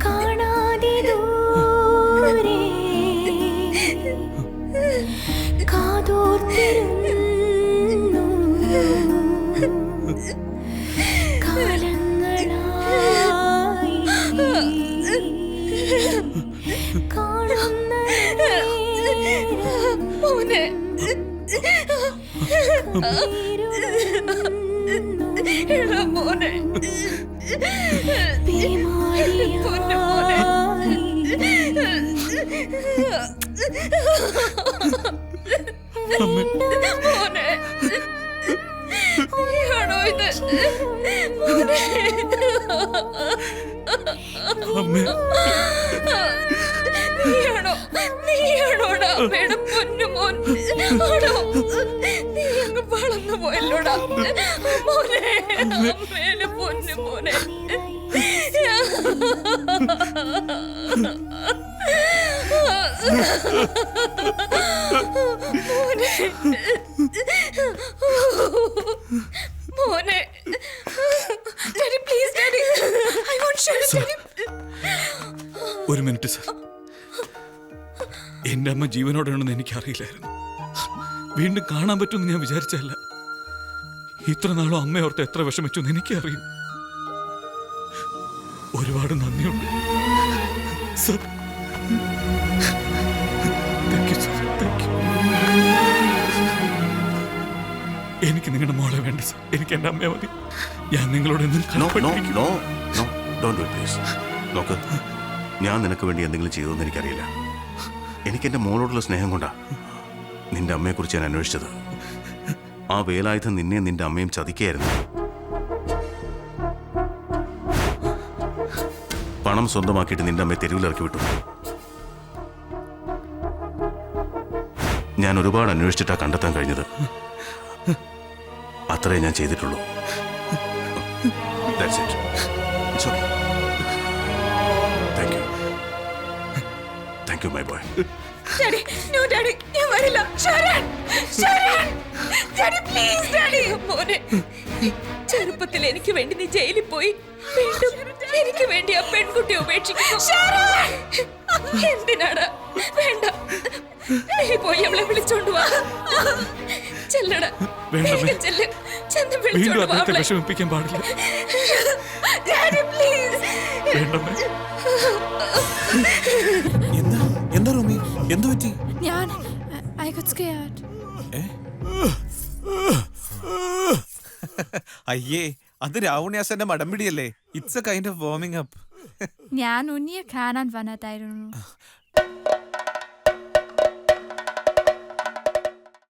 കാണാതെ ദൂരെ കാതോർത്തിരുന്നു കാലങ്ങളായി കാണുന്ന മോനെ എടാ മോനെ പൊന്നു മോനെ മോനെ ആണോ ഇത് മോനെ നീയാണോടാ അമ്മയുടെ പൊന്നു മോൻ ആണോ നീ അങ്ങ് വളർന്നു പോയല്ലോടാ മോനെ അമ്മേനെ പൊന്നു മോനെ മോനെ daddy please daddy I want show daddy ഒരു മിനിറ്റ് സർ. എന്റെ അമ്മ ജീവനോടെയാണെന്ന് എനിക്കറിയില്ലായിരുന്നു. വീണ്ടും കാണാൻ പറ്റുമെന്ന് ഞാൻ വിചാരിച്ചല്ല. ഇത്ര നാളും അമ്മയോർത്ത് എത്ര വിഷമിച്ചു എന്ന് എനിക്കറിയും. ഒരുപാട് നന്ദിയുണ്ട് sir. Thank you sir. Thank you. എനിക്ക് നിങ്ങളുടെ മോളെ വേണ്ട സർ. എനിക്ക് എന്റെ അമ്മയെ മതി. ഞാൻ നിങ്ങളോട് എന്നും നോക്ക്, ഞാൻ നിനക്ക് വേണ്ടി എന്തെങ്കിലും ചെയ്തോന്ന് എനിക്കറിയില്ല. എനിക്ക് എന്റെ മോളോടുള്ള സ്നേഹം കൊണ്ടാ നിന്റെ അമ്മയെക്കുറിച്ച് ഞാൻ അന്വേഷിച്ചത്. ആ വേലായുധം നിന്നെ നിന്റെ അമ്മയും ചതിക്കായിരുന്നു. പണം സ്വന്തമാക്കിയിട്ട് നിന്റെ അമ്മയെ തെരുവിലിറക്കി വിട്ടു. ഞാൻ ഒരുപാട് അന്വേഷിച്ചിട്ടാ കണ്ടെത്താൻ കഴിഞ്ഞത്. അത്രേ ഞാൻ ചെയ്തിട്ടുള്ളൂ. That's it. It's okay. Thank you. Thank you, my boy. Daddy no daddy ഞാൻ വരില്ല. Sharan Sharan daddy please daddy മോനെ ചെറുപ്പത്തിൽ എനിക്ക് വേണ്ടി നീ ജയിലിൽ പോയി വീണ്ടും എനിക്ക് വേണ്ടി ആ പെൺകുട്ടിയെ ഉപേക്ഷിക്കുന്നു. എന്തിനാണ്? വേണ്ട, നീ പോയി അവളെ വിളിച്ചോണ്ട് വാ. ചെല്ലട ചെല്ല്, ചെന്ന് വിളിച്ചോണ്ട് വാ അവളെ. വിഷമിപ്പിക്കാൻ പാടില്ല. Daddy please. എന്താ റൂമി, എന്തു പറ്റി? ഞാൻ I got scared. അയ്യേ, അത് രാവണ്യാസന്റെ മടമ്പിടിയല്ലേ. It's a kind of warming up. ഞാൻ ഉണ്ണിയെ കാണാൻ വന്നതായിരുന്നു.